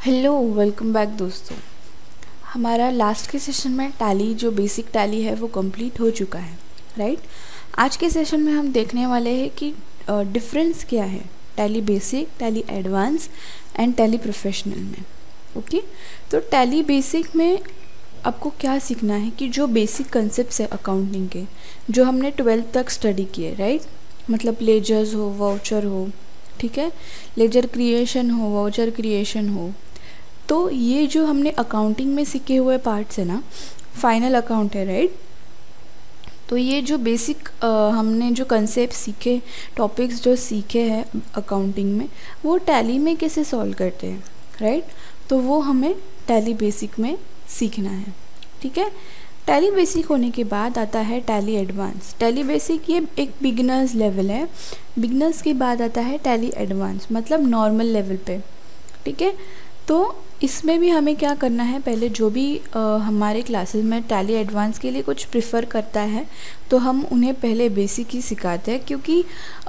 Hello, welcome back दोस्तों। हमारा last के सेशन में टैली जो बेसिक टैली है वो कंप्लीट हो चुका है, राइट। आज के सेशन में हम देखने वाले हैं कि डिफरेंस क्या है tally basic, tally advance and tally professional में। ओके, तो टैली बेसिक में आपको क्या सीखना है कि जो बेसिक कंसेप्ट्स है अकाउंटिंग के, जो हमने 12th तक स्टडी किए, राइट। मतलब लेजर्स हो, वाउचर हो, ठीक है, लेजर क्रिएशन हो, वाउचर क्रिएशन हो। तो ये जो हमने अकाउंटिंग में सीखे हुए पार्ट्स है ना, फाइनल अकाउंट है, राइट। तो ये जो बेसिक हमने जो कंसेप्ट सीखे, टॉपिक्स जो सीखे हैं अकाउंटिंग में, वो टैली में कैसे सॉल्व करते हैं, राइट। तो वो हमें टैली बेसिक में सीखना है, ठीक है। टैली बेसिक होने के बाद आता है टैली एडवांस। टैली बेसिक ये एक बिगिनर्स लेवल है, बिगिनर्स के बाद आता है टैली एडवांस, मतलब नॉर्मल लेवल पे, ठीक है। तो इसमें भी हमें क्या करना है, पहले जो भी हमारे क्लासेस में टैली एडवांस के लिए कुछ प्रिफ़र करता है तो हम उन्हें पहले बेसिक ही सिखाते हैं, क्योंकि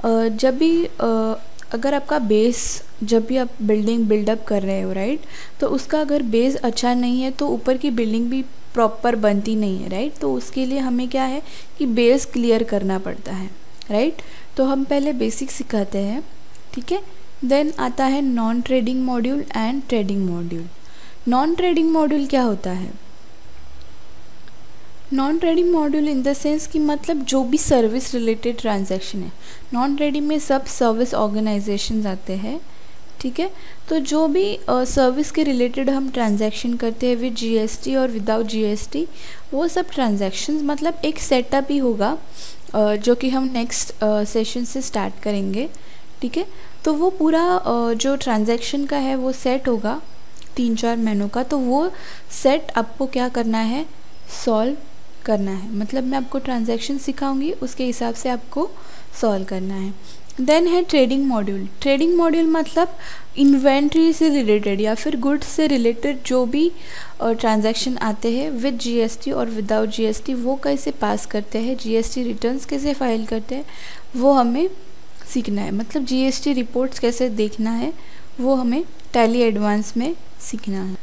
जब भी अगर आपका बेस, जब भी आप बिल्डिंग बिल्डअप कर रहे हो, राइट, तो उसका अगर बेस अच्छा नहीं है तो ऊपर की बिल्डिंग भी प्रॉपर बनती नहीं है, राइट। तो उसके लिए हमें क्या है कि बेस क्लियर करना पड़ता है, राइट। तो हम पहले बेसिक सिखाते हैं, ठीक है। देन आता है non trading module and trading module. Non trading module क्या होता है? Non trading module in the sense कि मतलब जो भी सर्विस रिलेटेड ट्रांजैक्शन है, नॉन ट्रेडिंग में सब सर्विस ऑर्गेनाइजेशंस आते हैं, ठीक है। तो जो भी सर्विस के रिलेटेड हम ट्रांजैक्शन करते हैं विद जीएसटी और विदाउट जीएसटी, वो सब ट्रांजैक्शंस मतलब एक सेटअप ही होगा, जो कि हम नेक्स्ट सेशन से स्टार्ट करेंगे, ठीक है। तो वो पूरा जो ट्रांजैक्शन का है वो सेट होगा 3-4 महीनों का। तो वो सेट आपको क्या करना है, सॉल्व करना है। मतलब मैं आपको ट्रांजैक्शन सिखाऊंगी, उसके हिसाब से आपको सॉल्व करना है। देन है ट्रेडिंग मॉड्यूल। ट्रेडिंग मॉड्यूल मतलब इन्वेंट्री से रिलेटेड या फिर गुड्स से रिलेटेड जो भी ट्रांजैक्शन आते हैं विद जीएसटी और विदाउट जीएसटी, वो कैसे पास करते हैं, जीएसटी रिटर्न्स कैसे फाइल करते हैं, वो हमें सीखना है। मतलब जीएसटी रिपोर्ट्स कैसे देखना है, वो हमें टैली एडवांस में सीखना है।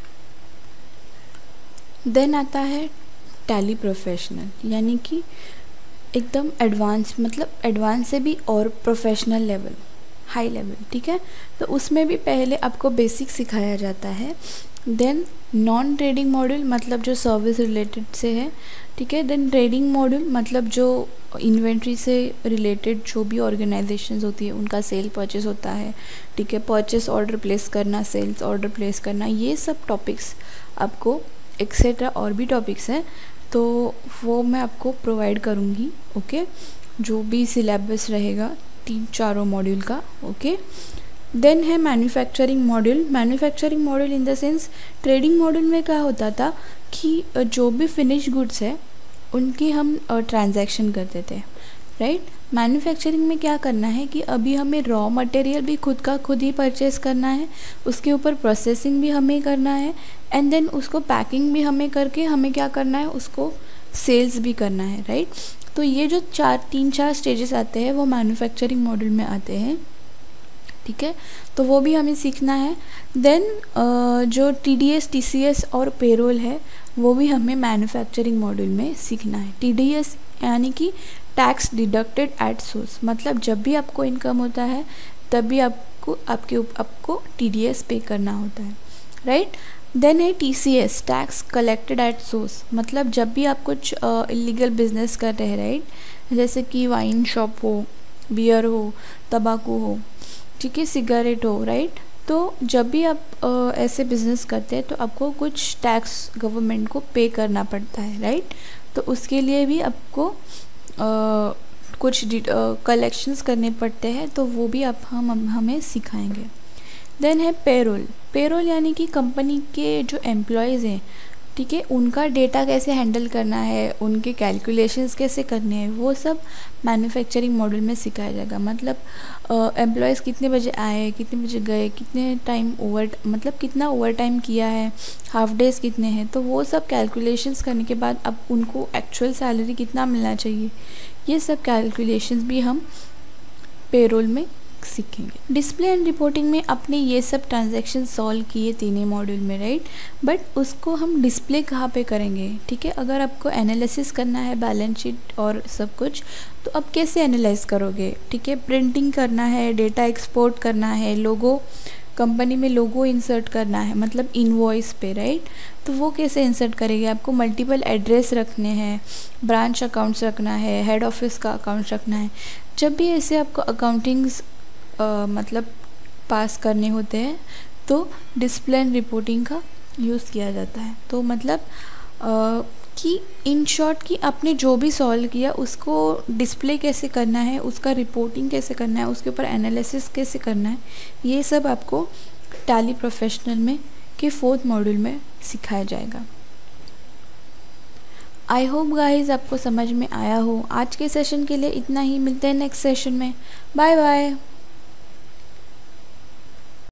देन आता है टैली प्रोफेशनल, यानी कि एकदम एडवांस, मतलब एडवांस से भी और प्रोफेशनल लेवल, हाई लेवल, ठीक है। तो उसमें भी पहले आपको बेसिक सिखाया जाता है। देन नॉन ट्रेडिंग मॉड्यूल मतलब जो सर्विस रिलेटेड से है, ठीक है। देन ट्रेडिंग मॉड्यूल मतलब जो इन्वेंट्री से रिलेटेड जो भी ऑर्गेनाइजेशंस होती है उनका सेल परचेस होता है, ठीक है। परचेस ऑर्डर प्लेस करना, सेल्स ऑर्डर प्लेस करना, ये सब टॉपिक्स आपको एक्सेट्रा और भी टॉपिक्स हैं, तो वो मैं आपको प्रोवाइड करूँगी, ओके। जो भी सिलेबस रहेगा 3-4 मॉड्यूल का, ओके। देन है manufacturing module. Manufacturing module in the sense trading module में क्या होता था कि जो भी फिनिश गुड्स है उनकी हम ट्रांजैक्शन करते थे, राइट। मैन्युफैक्चरिंग में क्या करना है कि अभी हमें रॉ मटेरियल भी खुद का खुद ही परचेस करना है, उसके ऊपर प्रोसेसिंग भी हमें करना है, एंड देन उसको पैकिंग भी हमें करके हमें क्या करना है, उसको सेल्स भी करना है, राइट। तो ये जो 3-4 स्टेजेस आते हैं वो मैन्युफैक्चरिंग मॉड्यूल में आते हैं, ठीक है। तो वो भी हमें सीखना है। देन जो टीडीएस, टीसीएस और पेरोल है वो भी हमें मैन्युफैक्चरिंग मॉड्यूल में सीखना है। टीडीएस यानी कि टैक्स डिडक्टेड एट सोर्स, मतलब जब भी आपको इनकम होता है तभी आपको टीडीएस पे करना होता है, राइट। देन है TCS, tax collected at source, मतलब जब भी आप कुछ इलीगल बिजनेस कर रहे हैं, राइट, जैसे कि वाइन शॉप हो, बियर हो, तंबाकू हो, ठीक है, सिगरेट हो, राइट। तो जब भी आप ऐसे बिजनेस करते हैं तो आपको कुछ टैक्स गवर्नमेंट को पे करना पड़ता है, राइट। तो उसके लिए भी आपको कुछ कलेक्शंस करने पड़ते हैं, तो वो भी हमें सिखाएंगे। देन है पेरोल। पेरोल यानी कि कंपनी के जो एम्प्लॉयज़ हैं, ठीक है, उनका डेटा कैसे हैंडल करना है, उनके कैलकुलेशंस कैसे करने हैं, वो सब मैन्युफैक्चरिंग मॉड्यूल में सिखाया जाएगा। मतलब एम्प्लॉयज़ कितने बजे आए, कितने बजे गए, कितने टाइम मतलब कितना ओवर टाइम किया है, हाफ डेज़ कितने हैं, तो वो सब कैलकुलेशंस करने के बाद अब उनको एक्चुअल सैलरी कितना मिलना चाहिए, ये सब कैलकुलेशंस भी हम पेरोल में सीखेंगे। डिस्प्ले एंड रिपोर्टिंग में अपने ये सब ट्रांजैक्शन सॉल्व किए तीनों मॉड्यूल में, राइट, बट उसको हम डिस्प्ले कहाँ पे करेंगे, ठीक है। अगर आपको एनालिसिस करना है बैलेंस शीट और सब कुछ, तो अब कैसे एनालाइज करोगे, ठीक है। प्रिंटिंग करना है, डेटा एक्सपोर्ट करना है, लोगो कंपनी में लोगो इंसर्ट करना है, मतलब इनवॉइस पे, राइट, तो वो कैसे इंसर्ट करेंगे। आपको मल्टीपल एड्रेस रखने हैं, ब्रांच अकाउंट्स रखना है, हेड ऑफिस का अकाउंट रखना है। जब भी ऐसे आपको अकाउंटिंग्स मतलब पास करने होते हैं तो डिस्प्ले एंड रिपोर्टिंग का यूज़ किया जाता है। तो मतलब कि इन शॉर्ट कि आपने जो भी सॉल्व किया उसको डिस्प्ले कैसे करना है, उसका रिपोर्टिंग कैसे करना है, उसके ऊपर एनालिसिस कैसे करना है, ये सब आपको टैली प्रोफेशनल में के 4th मॉड्यूल में सिखाया जाएगा। आई होप गाइज आपको समझ में आया हो। आज के सेशन के लिए इतना ही, मिलते हैं नेक्स्ट सेशन में। Bye bye.